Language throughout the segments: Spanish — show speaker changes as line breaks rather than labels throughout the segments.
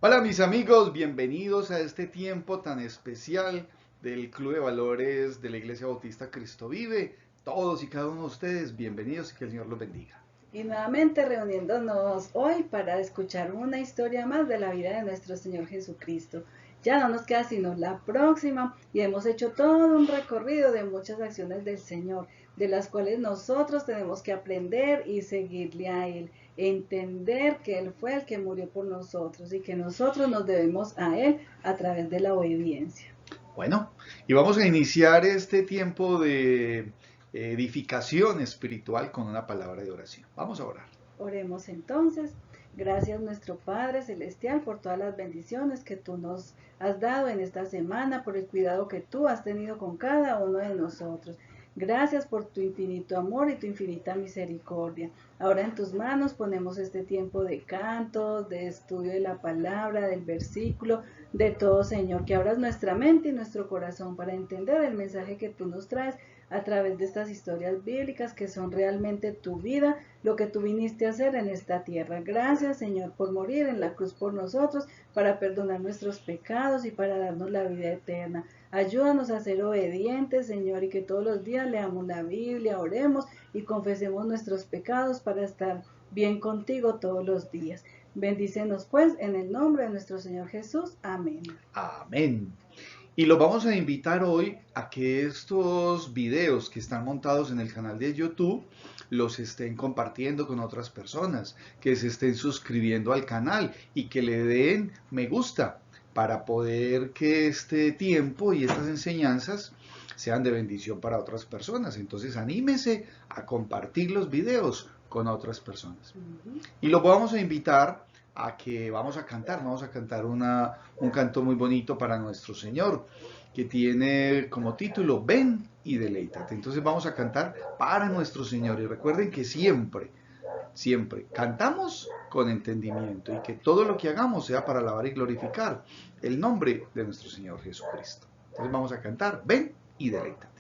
Hola mis amigos, bienvenidos a este tiempo tan especial del Club de Valores de la Iglesia Bautista Cristo Vive. Todos y cada uno de ustedes, bienvenidos y que el Señor los bendiga.
Y nuevamente reuniéndonos hoy para escuchar una historia más de la vida de nuestro Señor Jesucristo. Ya no nos queda sino la próxima y hemos hecho todo un recorrido de muchas acciones del Señor, de las cuales nosotros tenemos que aprender y seguirle a Él, entender que Él fue el que murió por nosotros y que nosotros nos debemos a Él a través de la obediencia.
Bueno, y vamos a iniciar este tiempo de edificación espiritual con una palabra de oración. Vamos a orar.
Oremos entonces. Gracias nuestro Padre Celestial por todas las bendiciones que tú nos has dado en esta semana, por el cuidado que tú has tenido con cada uno de nosotros. Gracias por tu infinito amor y tu infinita misericordia. Ahora en tus manos ponemos este tiempo de canto, de estudio de la palabra, del versículo, de todo, Señor, que abras nuestra mente y nuestro corazón para entender el mensaje que tú nos traes a través de estas historias bíblicas que son realmente tu vida, lo que tú viniste a hacer en esta tierra. Gracias, Señor, por morir en la cruz por nosotros, para perdonar nuestros pecados y para darnos la vida eterna. Ayúdanos a ser obedientes, Señor, y que todos los días leamos la Biblia, oremos y confesemos nuestros pecados para estar bien contigo todos los días. Bendícenos pues en el nombre de nuestro Señor Jesús. Amén.
Amén. Y los vamos a invitar hoy a que estos videos que están montados en el canal de YouTube los estén compartiendo con otras personas, que se estén suscribiendo al canal y que le den me gusta para poder que este tiempo y estas enseñanzas sean de bendición para otras personas. Entonces anímese a compartir los videos con otras personas. Y los vamos a invitar a que vamos a cantar un canto muy bonito para nuestro Señor, que tiene como título Ven y deleítate. Entonces vamos a cantar para nuestro Señor. Y recuerden que siempre cantamos con entendimiento y que todo lo que hagamos sea para alabar y glorificar el nombre de nuestro Señor Jesucristo. Entonces vamos a cantar Ven y deleítate.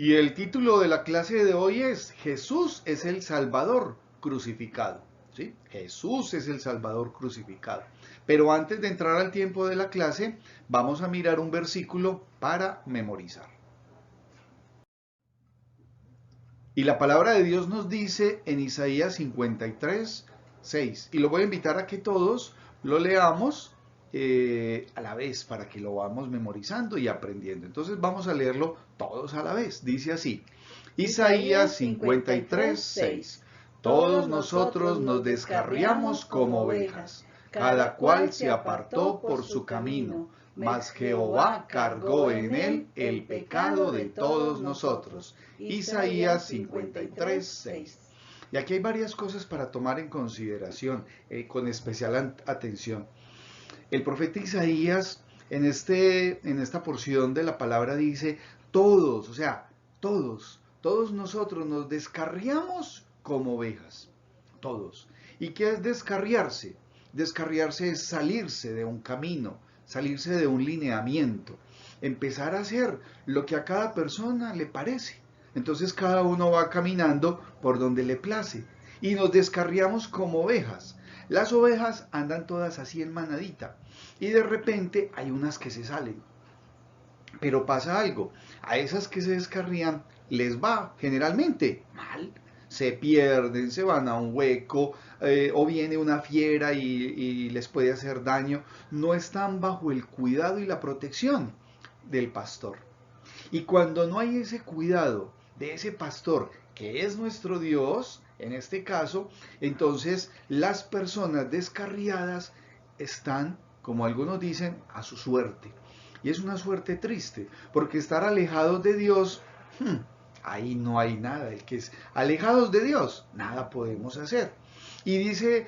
Y el título de la clase de hoy es Jesús es el Salvador crucificado. ¿Sí? Jesús es el Salvador crucificado. Pero antes de entrar al tiempo de la clase, vamos a mirar un versículo para memorizar. Y la palabra de Dios nos dice en Isaías 53, 6. Y lo voy a invitar a que todos lo leamos a la vez para que lo vamos memorizando y aprendiendo. Entonces vamos a leerlo todos a la vez. Dice así, Isaías 53, 6. Todos nosotros nos descarriamos como ovejas, cada cual se apartó por su camino, mas Jehová cargó en él el pecado de todos nosotros. Isaías 53, 6. Y aquí hay varias cosas para tomar en consideración, con especial atención. El profeta Isaías en esta porción de la palabra dice, todos, o sea, todos, Todos nosotros nos descarriamos como ovejas, todos. ¿Y qué es descarriarse? Descarriarse es salirse de un camino, salirse de un lineamiento, empezar a hacer lo que a cada persona le parece. Entonces cada uno va caminando por donde le place y nos descarriamos como ovejas. Las ovejas andan todas así en manadita y de repente hay unas que se salen. Pero pasa algo, a esas que se descarrían les va generalmente mal. Se pierden, se van a un hueco, o viene una fiera y les puede hacer daño. No están bajo el cuidado y la protección del pastor. Y cuando no hay ese cuidado de ese pastor, que es nuestro Dios, en este caso, entonces las personas descarriadas están, como algunos dicen, a su suerte. Y es una suerte triste, porque estar alejados de Dios, ahí no hay nada. El que es alejados de Dios, nada podemos hacer. Y dice,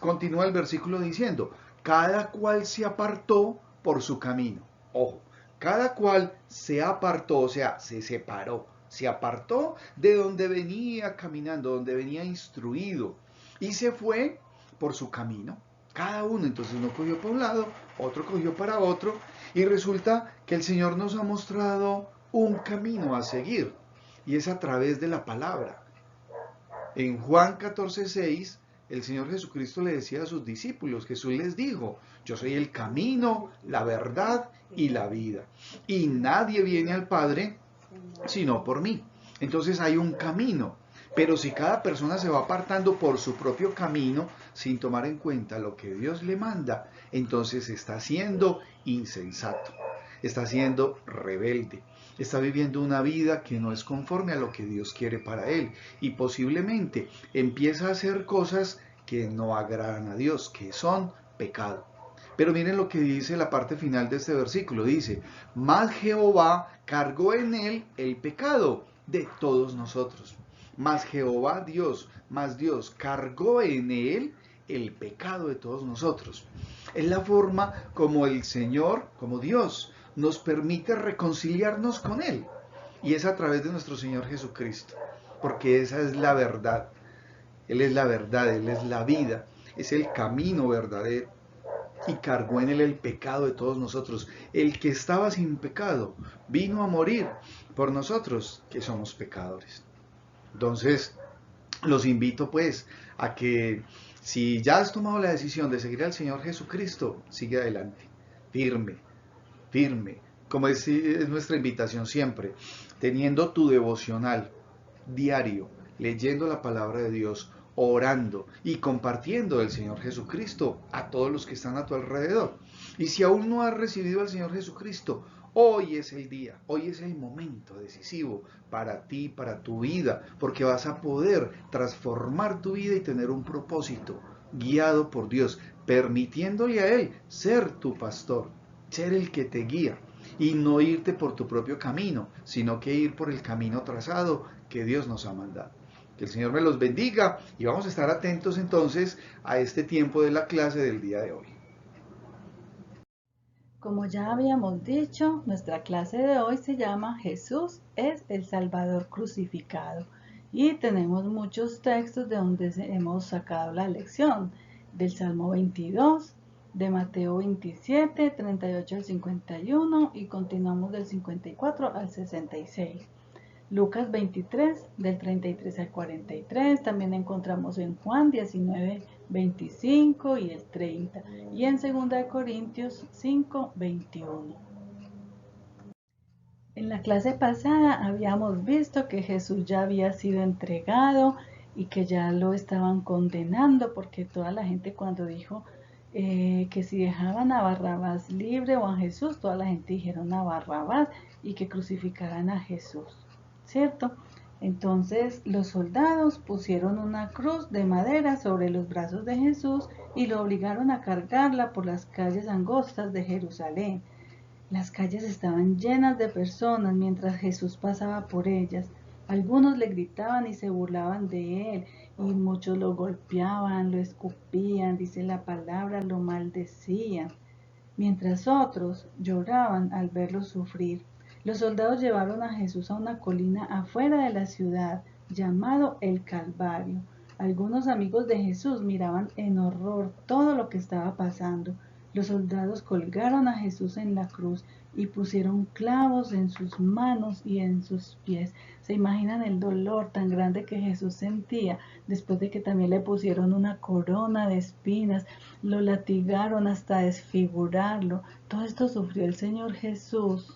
continúa el versículo diciendo, cada cual se apartó por su camino. Ojo, cada cual se apartó, o sea, se separó, se apartó de donde venía caminando, donde venía instruido, y se fue por su camino. Cada uno, entonces uno cogió para un lado, otro cogió para otro, y resulta que el Señor nos ha mostrado un camino a seguir, y es a través de la palabra. En Juan 14:6, el Señor Jesucristo le decía a sus discípulos, Jesús les dijo, yo soy el camino, la verdad y la vida. Y nadie viene al Padre sino por mí. Entonces hay un camino. Pero si cada persona se va apartando por su propio camino, sin tomar en cuenta lo que Dios le manda, entonces está siendo insensato, está siendo rebelde, está viviendo una vida que no es conforme a lo que Dios quiere para él y posiblemente empieza a hacer cosas que no agradan a Dios, que son pecado. Pero miren lo que dice la parte final de este versículo. Dice, mas Jehová cargó en él el pecado de todos nosotros. Mas Jehová Dios, mas Dios cargó en él el pecado de todos nosotros. Es la forma como el Señor, como Dios, nos permite reconciliarnos con Él. Y es a través de nuestro Señor Jesucristo. Porque esa es la verdad. Él es la verdad, Él es la vida, es el camino verdadero. Y cargó en él el pecado de todos nosotros. El que estaba sin pecado vino a morir por nosotros, que somos pecadores. Entonces, los invito pues a que si ya has tomado la decisión de seguir al Señor Jesucristo, sigue adelante, firme, firme, como es nuestra invitación siempre, teniendo tu devocional diario, leyendo la palabra de Dios, orando y compartiendo el Señor Jesucristo a todos los que están a tu alrededor. Y si aún no has recibido al Señor Jesucristo, hoy es el día, hoy es el momento decisivo para ti, para tu vida, porque vas a poder transformar tu vida y tener un propósito guiado por Dios, permitiéndole a Él ser tu pastor, ser el que te guía y no irte por tu propio camino, sino que ir por el camino trazado que Dios nos ha mandado. Que el Señor me los bendiga y vamos a estar atentos entonces a este tiempo de la clase del día de hoy.
Como ya habíamos dicho, nuestra clase de hoy se llama Jesús es el Salvador crucificado y tenemos muchos textos de donde hemos sacado la lección, del Salmo 22, de Mateo 27, 38 al 51 y continuamos del 54 al 66. Lucas 23, del 33 al 43, también encontramos en Juan 19, 25 y el 30, y en 2 Corintios 5, 21. En la clase pasada habíamos visto que Jesús ya había sido entregado y que ya lo estaban condenando porque toda la gente cuando dijo que si dejaban a Barrabás libre o a Jesús, toda la gente dijeron a Barrabás y que crucificaran a Jesús, ¿cierto? Entonces los soldados pusieron una cruz de madera sobre los brazos de Jesús y lo obligaron a cargarla por las calles angostas de Jerusalén. Las calles estaban llenas de personas mientras Jesús pasaba por ellas. Algunos le gritaban y se burlaban de él, y muchos lo golpeaban, lo escupían, dice la palabra, lo maldecían, mientras otros lloraban al verlo sufrir. Los soldados llevaron a Jesús a una colina afuera de la ciudad, llamado el Calvario. Algunos amigos de Jesús miraban en horror todo lo que estaba pasando. Los soldados colgaron a Jesús en la cruz y pusieron clavos en sus manos y en sus pies. ¿Se imaginan el dolor tan grande que Jesús sentía después de que también le pusieron una corona de espinas? Lo latigaron hasta desfigurarlo. Todo esto sufrió el Señor Jesús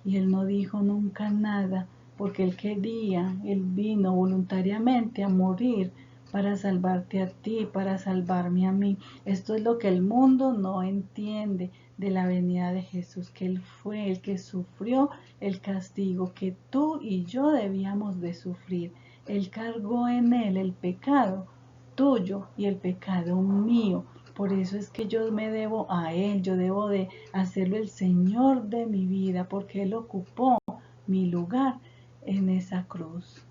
y Él no dijo nunca nada porque Él quería, Él vino voluntariamente a morir para salvarte a ti, para salvarme a mí. Esto es lo que el mundo no entiende de la venida de Jesús, que Él fue el que sufrió el castigo que tú y yo debíamos de sufrir. Él cargó en Él el pecado tuyo y el pecado mío. Por eso es que yo me debo a Él, yo debo de hacerlo el Señor de mi vida, porque Él ocupó mi lugar en esa cruz.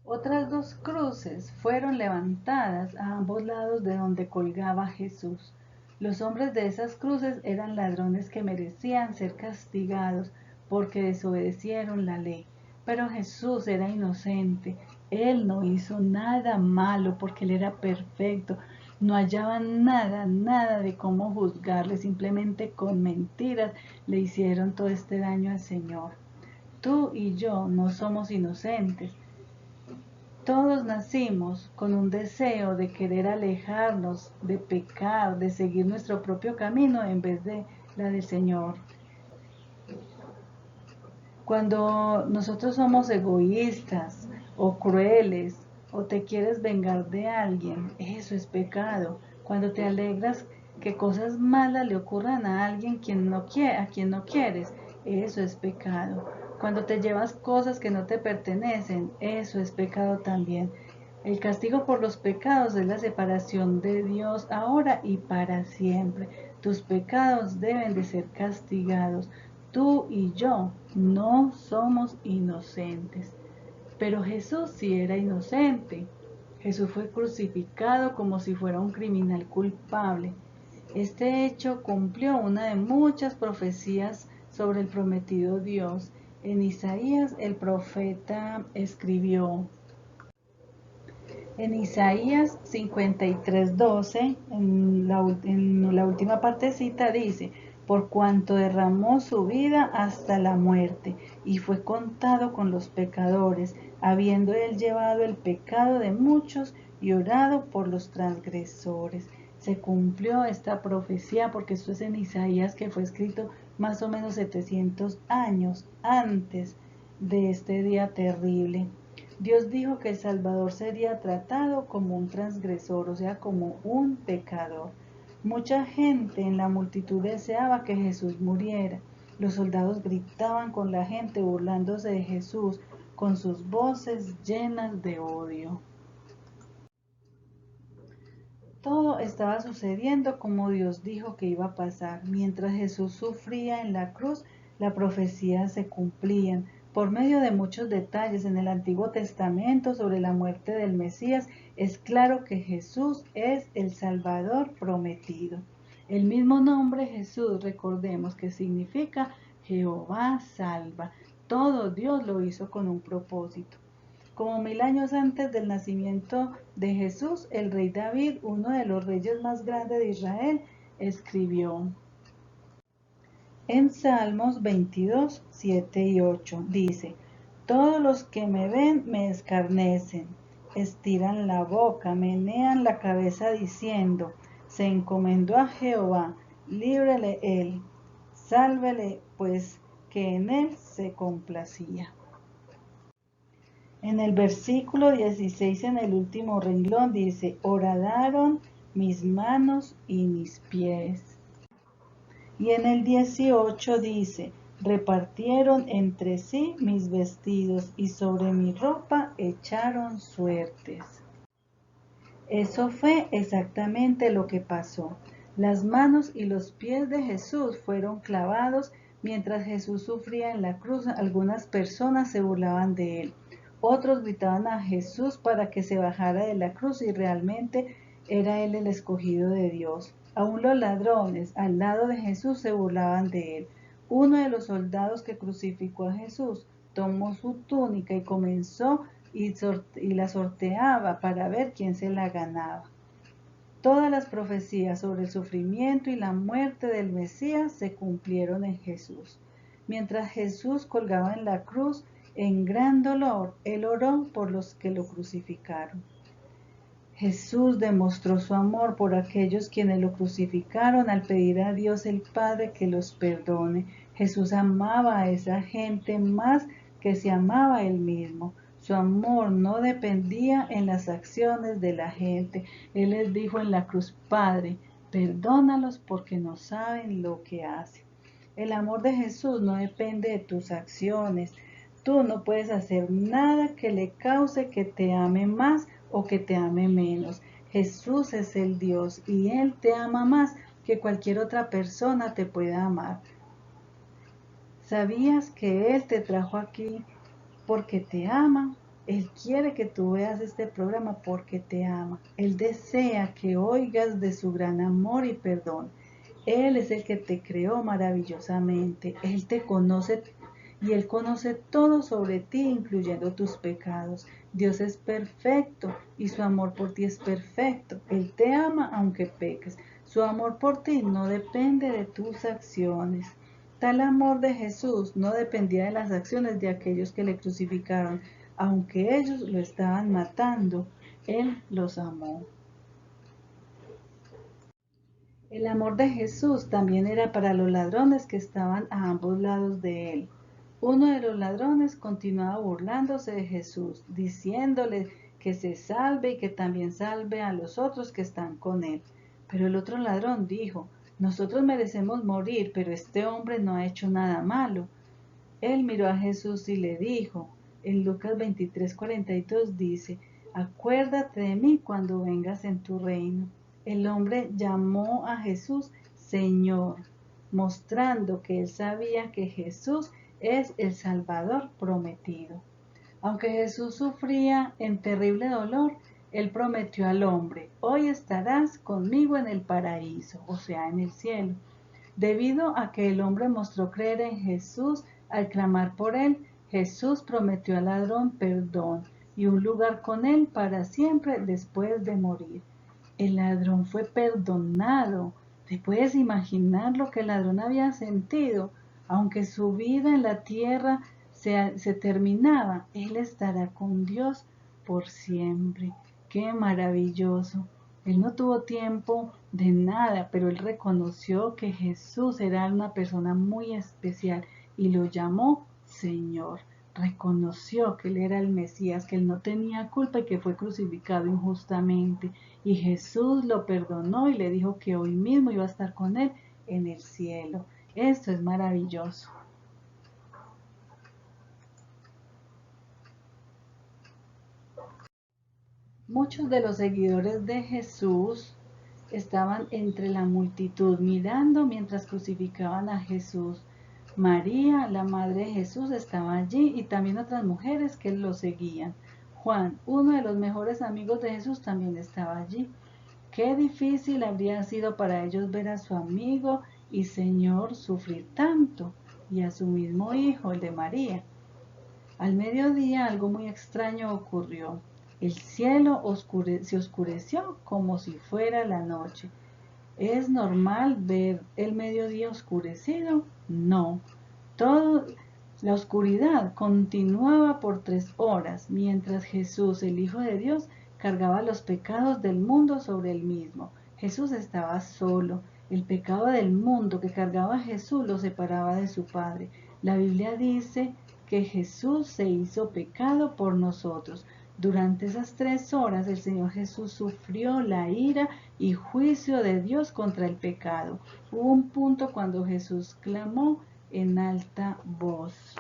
Otras dos cruces fueron levantadas a ambos lados de donde colgaba Jesús. Los hombres de esas cruces eran ladrones que merecían ser castigados porque desobedecieron la ley. Pero Jesús era inocente. Él no hizo nada malo porque Él era perfecto. No hallaban nada de cómo juzgarle. Simplemente con mentiras le hicieron todo este daño al Señor. Tú y yo no somos inocentes. Todos nacimos con un deseo de querer alejarnos, de pecar, de seguir nuestro propio camino en vez de la del Señor. Cuando nosotros somos egoístas o crueles o te quieres vengar de alguien, eso es pecado. Cuando te alegras que cosas malas le ocurran a alguien a quien no quieres, eso es pecado. Cuando te llevas cosas que no te pertenecen, eso es pecado también. El castigo por los pecados es la separación de Dios ahora y para siempre. Tus pecados deben de ser castigados. Tú y yo no somos inocentes, pero Jesús sí era inocente. Jesús fue crucificado como si fuera un criminal culpable. Este hecho cumplió una de muchas profecías sobre el prometido Dios. En Isaías el profeta escribió, en Isaías 53:12, en la última partecita dice, por cuanto derramó su vida hasta la muerte y fue contado con los pecadores, habiendo él llevado el pecado de muchos y orado por los transgresores. Se cumplió esta profecía porque esto es en Isaías, que fue escrito más o menos 700 años antes de este día terrible. Dios dijo que el Salvador sería tratado como un transgresor, o sea, como un pecador. Mucha gente en la multitud deseaba que Jesús muriera. Los soldados gritaban con la gente burlándose de Jesús con sus voces llenas de odio. Todo estaba sucediendo como Dios dijo que iba a pasar. Mientras Jesús sufría en la cruz, las profecías se cumplían. Por medio de muchos detalles en el Antiguo Testamento sobre la muerte del Mesías, es claro que Jesús es el Salvador prometido. El mismo nombre Jesús, recordemos que significa Jehová salva. Todo Dios lo hizo con un propósito. Como 1000 años antes del nacimiento de Jesús, el rey David, uno de los reyes más grandes de Israel, escribió en Salmos 22, 7 y 8, dice, todos los que me ven me escarnecen, estiran la boca, menean la cabeza diciendo, se encomendó a Jehová, líbrele él, sálvele, pues que en él se complacía. En el versículo 16, en el último renglón, dice, horadaron mis manos y mis pies. Y en el 18 dice, repartieron entre sí mis vestidos y sobre mi ropa echaron suertes. Eso fue exactamente lo que pasó. Las manos y los pies de Jesús fueron clavados mientras Jesús sufría en la cruz. Algunas personas se burlaban de él. Otros gritaban a Jesús para que se bajara de la cruz y realmente era él el escogido de Dios. Aún los ladrones al lado de Jesús se burlaban de él. Uno de los soldados que crucificó a Jesús tomó su túnica y comenzó y la sorteaba para ver quién se la ganaba. Todas las profecías sobre el sufrimiento y la muerte del Mesías se cumplieron en Jesús. Mientras Jesús colgaba en la cruz, en gran dolor, él oró por los que lo crucificaron. Jesús demostró su amor por aquellos quienes lo crucificaron al pedir a Dios el Padre que los perdone. Jesús amaba a esa gente más que se amaba a él mismo. Su amor no dependía en las acciones de la gente. Él les dijo en la cruz: Padre, perdónalos porque no saben lo que hacen. El amor de Jesús no depende de tus acciones. Tú no puedes hacer nada que le cause que te ame más o que te ame menos. Jesús es el Dios y Él te ama más que cualquier otra persona te pueda amar. ¿Sabías que Él te trajo aquí porque te ama? Él quiere que tú veas este programa porque te ama. Él desea que oigas de su gran amor y perdón. Él es el que te creó maravillosamente. Él te conoce y Él conoce todo sobre ti, incluyendo tus pecados. Dios es perfecto y su amor por ti es perfecto. Él te ama aunque peques. Su amor por ti no depende de tus acciones. Tal amor de Jesús no dependía de las acciones de aquellos que le crucificaron. Aunque ellos lo estaban matando, Él los amó. El amor de Jesús también era para los ladrones que estaban a ambos lados de él. Uno de los ladrones continuaba burlándose de Jesús, diciéndole que se salve y que también salve a los otros que están con él. Pero el otro ladrón dijo: nosotros merecemos morir, pero este hombre no ha hecho nada malo. Él miró a Jesús y le dijo, en Lucas 23:42 dice: acuérdate de mí cuando vengas en tu reino. El hombre llamó a Jesús Señor, mostrando que él sabía que Jesús es el Salvador prometido. Aunque Jesús sufría en terrible dolor, él prometió al hombre: hoy estarás conmigo en el paraíso, o sea, en el cielo. Debido a que el hombre mostró creer en Jesús al clamar por él, Jesús prometió al ladrón perdón y un lugar con él para siempre después de morir. El ladrón fue perdonado. ¿Te puedes imaginar lo que el ladrón había sentido? Aunque su vida en la tierra se terminaba, él estará con Dios por siempre. ¡Qué maravilloso! Él no tuvo tiempo de nada, pero él reconoció que Jesús era una persona muy especial y lo llamó Señor. Reconoció que él era el Mesías, que él no tenía culpa y que fue crucificado injustamente. Y Jesús lo perdonó y le dijo que hoy mismo iba a estar con él en el cielo. Esto es maravilloso. Muchos de los seguidores de Jesús estaban entre la multitud mirando mientras crucificaban a Jesús. María, la madre de Jesús, estaba allí y también otras mujeres que lo seguían. Juan, uno de los mejores amigos de Jesús, también estaba allí. Qué difícil habría sido para ellos ver a su amigo y Señor sufrir tanto, y a su mismo hijo, el de María. Al mediodía algo muy extraño ocurrió. El cielo se oscureció como si fuera la noche. ¿Es normal ver el mediodía oscurecido? No. La oscuridad continuaba por 3 horas, mientras Jesús, el Hijo de Dios, cargaba los pecados del mundo sobre él mismo. Jesús estaba solo. El pecado del mundo que cargaba Jesús lo separaba de su Padre. La Biblia dice que Jesús se hizo pecado por nosotros. Durante esas 3 horas el Señor Jesús sufrió la ira y juicio de Dios contra el pecado. Hubo un punto cuando Jesús clamó en alta voz.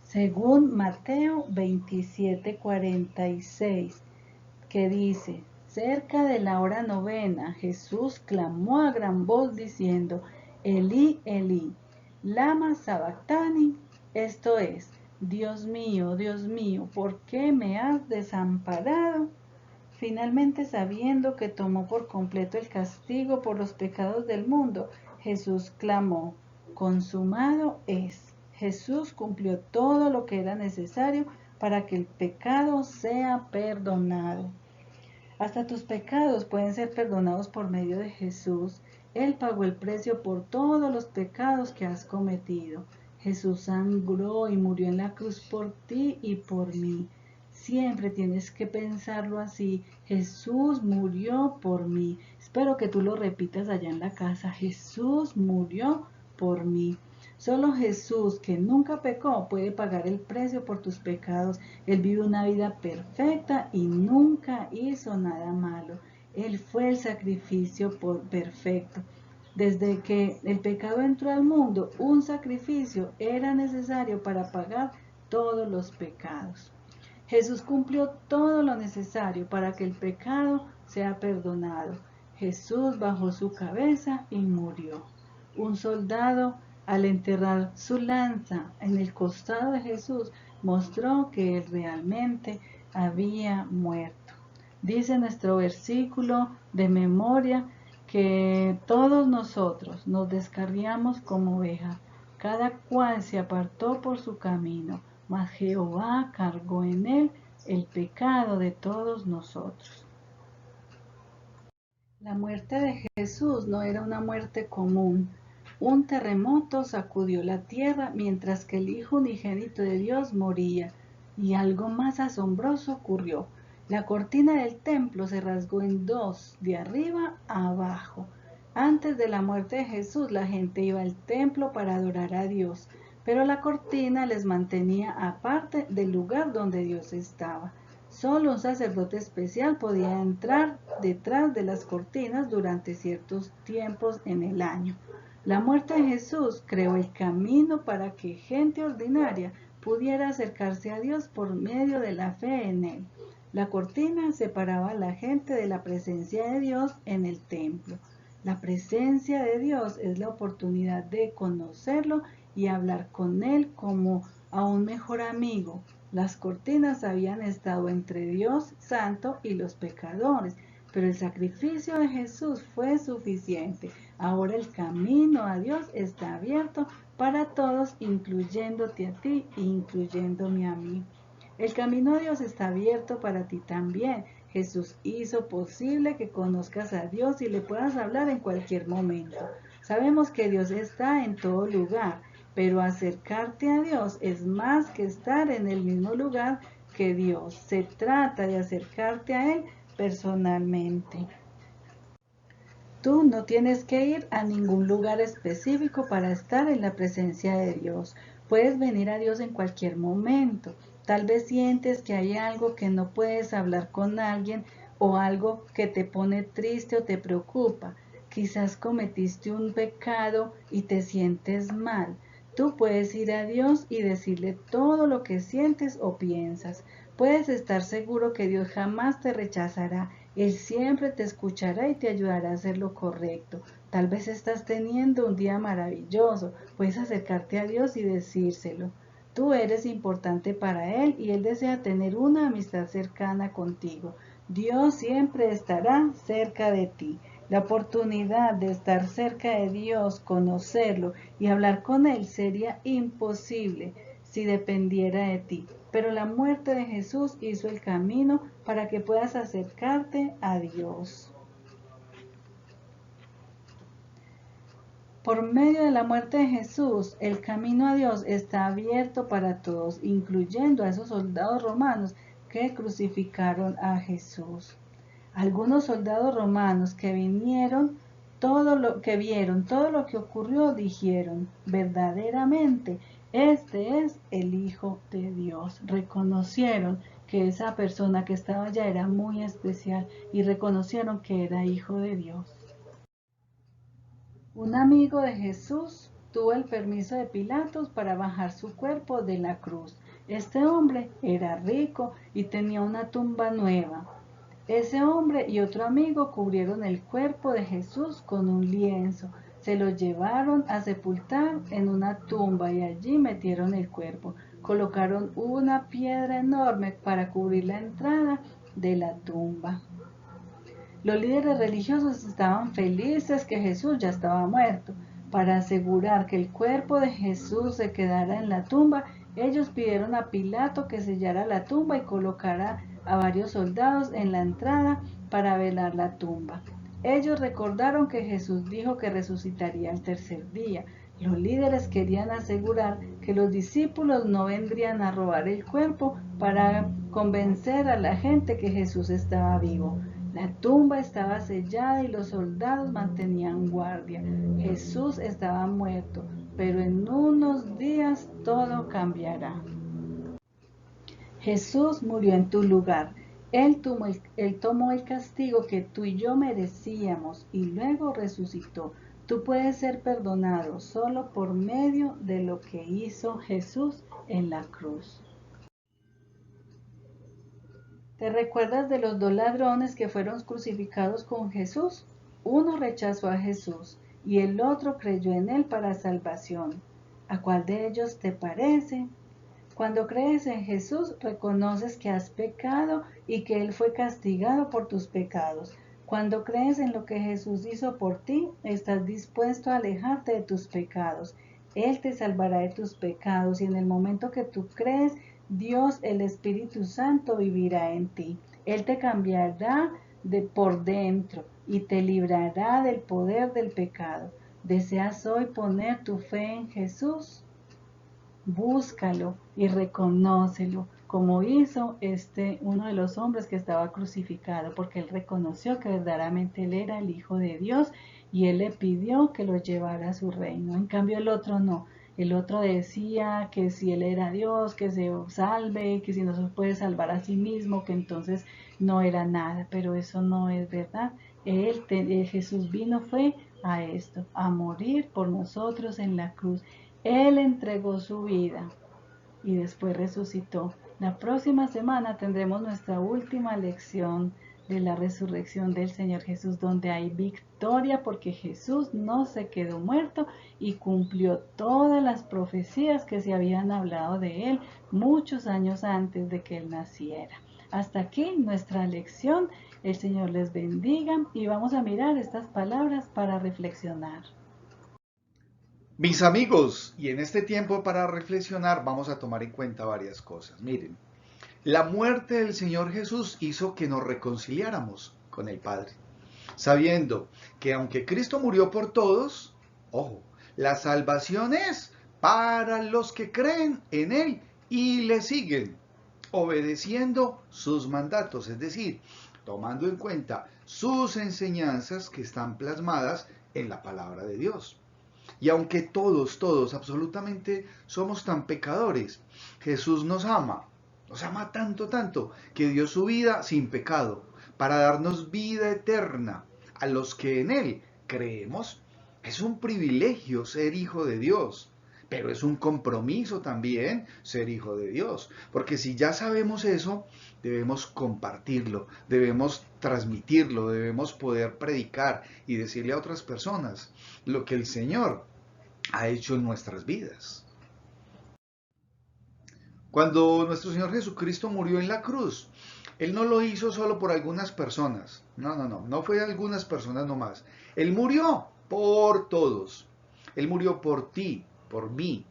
Según Mateo 27:46, que dice: cerca de la hora novena, Jesús clamó a gran voz diciendo: Elí, Elí, lama sabactani, esto es: Dios mío, ¿por qué me has desamparado? Finalmente, sabiendo que tomó por completo el castigo por los pecados del mundo, Jesús clamó: consumado es. Jesús cumplió todo lo que era necesario para que el pecado sea perdonado. Hasta tus pecados pueden ser perdonados por medio de Jesús. Él pagó el precio por todos los pecados que has cometido. Jesús sangró y murió en la cruz por ti y por mí. Siempre tienes que pensarlo así. Jesús murió por mí. Espero que tú lo repitas allá en la casa. Jesús murió por mí. Solo Jesús, que nunca pecó, puede pagar el precio por tus pecados. Él vive una vida perfecta y nunca hizo nada malo. Él fue el sacrificio perfecto. Desde que el pecado entró al mundo, un sacrificio era necesario para pagar todos los pecados. Jesús cumplió todo lo necesario para que el pecado sea perdonado. Jesús bajó su cabeza y murió. Un soldado, al enterrar su lanza en el costado de Jesús, mostró que él realmente había muerto. Dice nuestro versículo de memoria que todos nosotros nos descarriamos como ovejas, cada cual se apartó por su camino, mas Jehová cargó en él el pecado de todos nosotros. La muerte de Jesús no era una muerte común. Un terremoto sacudió la tierra mientras que el Hijo unigénito de Dios moría, y algo más asombroso ocurrió. La cortina del templo se rasgó en dos, de arriba a abajo. Antes de la muerte de Jesús, la gente iba al templo para adorar a Dios, pero la cortina les mantenía aparte del lugar donde Dios estaba. Solo un sacerdote especial podía entrar detrás de las cortinas durante ciertos tiempos en el año. La muerte de Jesús creó el camino para que gente ordinaria pudiera acercarse a Dios por medio de la fe en Él. La cortina separaba a la gente de la presencia de Dios en el templo. La presencia de Dios es la oportunidad de conocerlo y hablar con Él como a un mejor amigo. Las cortinas habían estado entre Dios Santo y los pecadores, pero el sacrificio de Jesús fue suficiente. Ahora el camino a Dios está abierto para todos, incluyéndote a ti e incluyéndome a mí. El camino a Dios está abierto para ti también. Jesús hizo posible que conozcas a Dios y le puedas hablar en cualquier momento. Sabemos que Dios está en todo lugar, pero acercarte a Dios es más que estar en el mismo lugar que Dios. Se trata de acercarte a Él personalmente. Tú no tienes que ir a ningún lugar específico para estar en la presencia de Dios. Puedes venir a Dios en cualquier momento. Tal vez sientes que hay algo que no puedes hablar con alguien o algo que te pone triste o te preocupa. Quizás cometiste un pecado y te sientes mal. Tú puedes ir a Dios y decirle todo lo que sientes o piensas. Puedes estar seguro que Dios jamás te rechazará. Él siempre te escuchará y te ayudará a hacer lo correcto. Tal vez estás teniendo un día maravilloso. Puedes acercarte a Dios y decírselo. Tú eres importante para Él y Él desea tener una amistad cercana contigo. Dios siempre estará cerca de ti. La oportunidad de estar cerca de Dios, conocerlo y hablar con Él sería imposible si dependiera de ti. Pero la muerte de Jesús hizo el camino para que puedas acercarte a Dios. Por medio de la muerte de Jesús, el camino a Dios está abierto para todos, incluyendo a esos soldados romanos que crucificaron a Jesús. Algunos soldados romanos que vieron todo lo que ocurrió dijeron, verdaderamente, este es el Hijo de Dios. Reconocieron que esa persona que estaba allá era muy especial y reconocieron que era Hijo de Dios. Un amigo de Jesús tuvo el permiso de Pilatos para bajar su cuerpo de la cruz. Este hombre era rico y tenía una tumba nueva. Ese hombre y otro amigo cubrieron el cuerpo de Jesús con un lienzo. Se lo llevaron a sepultar en una tumba y allí metieron el cuerpo. Colocaron una piedra enorme para cubrir la entrada de la tumba. Los líderes religiosos estaban felices que Jesús ya estaba muerto, Para asegurar que el cuerpo de Jesús se quedara en la tumba, ellos pidieron a Pilato que sellara la tumba y colocara a varios soldados en la entrada para velar la tumba. Ellos recordaron que Jesús dijo que resucitaría el tercer día. Los líderes querían asegurar que los discípulos no vendrían a robar el cuerpo para convencer a la gente que Jesús estaba vivo. La tumba estaba sellada y los soldados mantenían guardia. Jesús estaba muerto, pero en unos días todo cambiará. Jesús murió en tu lugar. Él tomó el castigo que tú y yo merecíamos y luego resucitó. Tú puedes ser perdonado solo por medio de lo que hizo Jesús en la cruz. ¿Te recuerdas de los dos ladrones que fueron crucificados con Jesús? Uno rechazó a Jesús y el otro creyó en él para salvación. ¿A cuál de ellos te parece? Cuando crees en Jesús, reconoces que has pecado y que Él fue castigado por tus pecados. Cuando crees en lo que Jesús hizo por ti, estás dispuesto a alejarte de tus pecados. Él te salvará de tus pecados y en el momento que tú crees, Dios, el Espíritu Santo, vivirá en ti. Él te cambiará por dentro y te librará del poder del pecado. ¿Deseas hoy poner tu fe en Jesús? Búscalo y reconócelo, como hizo uno de los hombres que estaba crucificado, porque él reconoció que verdaderamente él era el Hijo de Dios y él le pidió que lo llevara a su reino. En cambio el otro no. El otro decía que si él era Dios, que se salve, que si no se puede salvar a sí mismo, que entonces no era nada, pero eso no es verdad. Jesús vino fue a esto, a morir por nosotros en la cruz. Él entregó su vida y después resucitó. La próxima semana tendremos nuestra última lección de la resurrección del Señor Jesús, donde hay victoria porque Jesús no se quedó muerto y cumplió todas las profecías que se habían hablado de él muchos años antes de que él naciera. Hasta aquí nuestra lección. El Señor les bendiga y vamos a mirar estas palabras para reflexionar.
Mis amigos, y en este tiempo para reflexionar vamos a tomar en cuenta varias cosas. Miren, la muerte del Señor Jesús hizo que nos reconciliáramos con el Padre, sabiendo que aunque Cristo murió por todos, ojo, la salvación es para los que creen en Él y le siguen, obedeciendo sus mandatos, es decir, tomando en cuenta sus enseñanzas que están plasmadas en la palabra de Dios. Y aunque todos, absolutamente somos tan pecadores, Jesús nos ama tanto, que dio su vida sin pecado, para darnos vida eterna a los que en Él creemos. Es un privilegio ser hijo de Dios, pero es un compromiso también ser hijo de Dios, porque si ya sabemos eso, debemos compartirlo, debemos transmitirlo, debemos poder predicar y decirle a otras personas lo que el Señor ha hecho en nuestras vidas. Cuando nuestro Señor Jesucristo murió en la cruz, Él no lo hizo solo por algunas personas. No fue algunas personas nomás. Él murió por todos. Él murió por ti, por mí.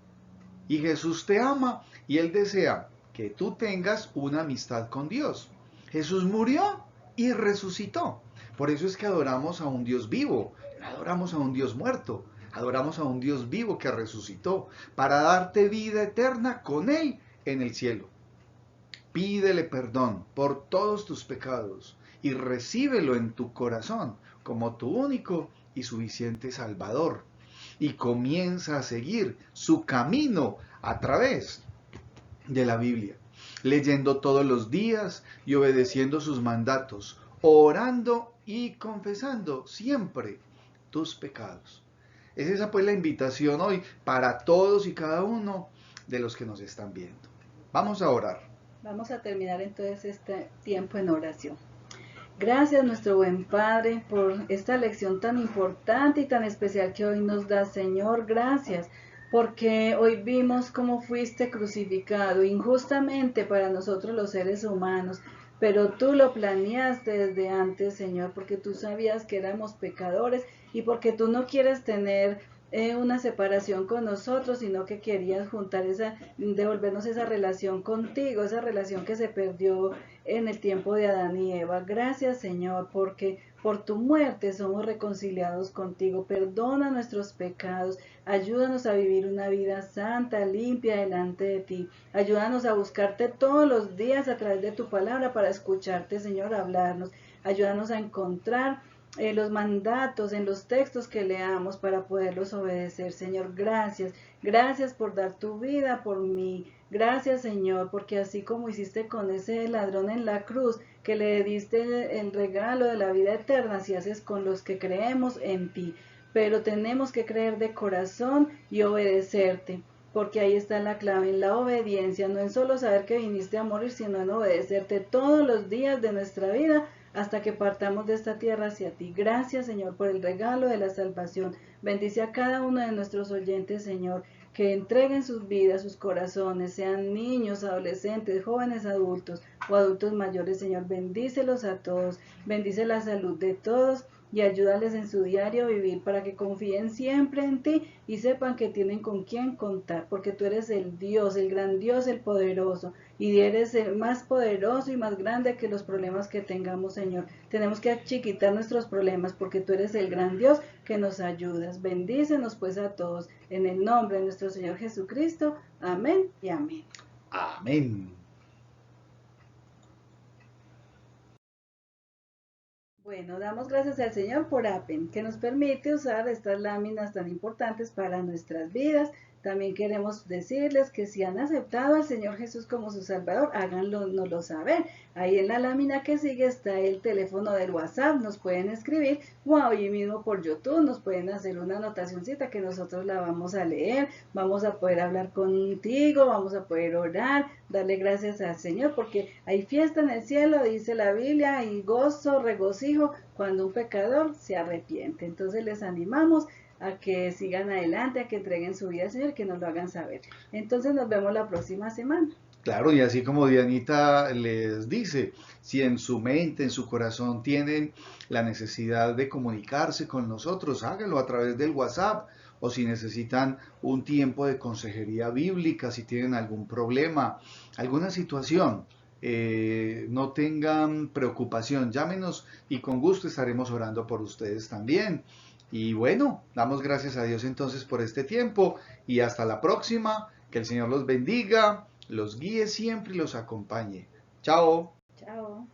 Y Jesús te ama y Él desea que tú tengas una amistad con Dios. Jesús murió y resucitó. Por eso es que adoramos a un Dios vivo, adoramos a un Dios muerto, adoramos a un Dios vivo que resucitó para darte vida eterna con Él en el cielo. Pídele perdón por todos tus pecados y recíbelo en tu corazón como tu único y suficiente Salvador. Y comienza a seguir su camino a través de la Biblia, leyendo todos los días y obedeciendo sus mandatos, orando y confesando siempre tus pecados. Es esa pues la invitación hoy para todos y cada uno de los que nos están viendo. Vamos a orar.
Vamos a terminar entonces este tiempo en oración. Gracias nuestro buen Padre por esta lección tan importante y tan especial que hoy nos da, Señor. Gracias porque hoy vimos cómo fuiste crucificado injustamente para nosotros los seres humanos, pero tú lo planeaste desde antes, Señor, porque tú sabías que éramos pecadores y porque tú no quieres tener una separación con nosotros, sino que querías devolvernos esa relación contigo, esa relación que se perdió en el tiempo de Adán y Eva. Gracias, Señor, porque por tu muerte somos reconciliados contigo. Perdona nuestros pecados, ayúdanos a vivir una vida santa, limpia delante de ti. Ayúdanos a buscarte todos los días a través de tu palabra para escucharte, Señor, hablarnos. Ayúdanos a encontrar los mandatos en los textos que leamos para poderlos obedecer. Señor, gracias. Gracias por dar tu vida por mí. Gracias, Señor, porque así como hiciste con ese ladrón en la cruz, que le diste el regalo de la vida eterna, si haces con los que creemos en ti. Pero tenemos que creer de corazón y obedecerte, porque ahí está la clave, en la obediencia, no en solo saber que viniste a morir, sino en obedecerte todos los días de nuestra vida hasta que partamos de esta tierra hacia ti. Gracias, Señor, por el regalo de la salvación. Bendice a cada uno de nuestros oyentes, Señor, que entreguen sus vidas, sus corazones, sean niños, adolescentes, jóvenes adultos o adultos mayores, Señor. Bendícelos a todos, bendice la salud de todos y ayúdales en su diario vivir para que confíen siempre en ti y sepan que tienen con quién contar, porque tú eres el Dios, el gran Dios, el poderoso, y eres el más poderoso y más grande que los problemas que tengamos, Señor. Tenemos que achiquitar nuestros problemas porque tú eres el gran Dios que nos ayudas. Bendícenos pues a todos, en el nombre de nuestro Señor Jesucristo. Amén y amén.
Amén.
Bueno, damos gracias al Señor por Appen, que nos permite usar estas láminas tan importantes para nuestras vidas. También queremos decirles que si han aceptado al Señor Jesús como su Salvador, háganlo saber. Ahí en la lámina que sigue está el teléfono del WhatsApp, nos pueden escribir o ahí mismo por YouTube nos pueden hacer una anotacioncita que nosotros la vamos a leer, vamos a poder hablar contigo, vamos a poder orar, darle gracias al Señor, porque hay fiesta en el cielo, dice la Biblia, y gozo, regocijo cuando un pecador se arrepiente. Entonces les animamos a que sigan adelante, a que entreguen su vida al Señor, que nos lo hagan saber. Entonces nos vemos la próxima semana.
Claro, y así como Dianita les dice, si en su mente, en su corazón tienen la necesidad de comunicarse con nosotros, háganlo a través del WhatsApp, o si necesitan un tiempo de consejería bíblica, si tienen algún problema, alguna situación, no tengan preocupación, llámenos y con gusto estaremos orando por ustedes también. Y bueno, damos gracias a Dios entonces por este tiempo y hasta la próxima. Que el Señor los bendiga, los guíe siempre y los acompañe. Chao.
Chao.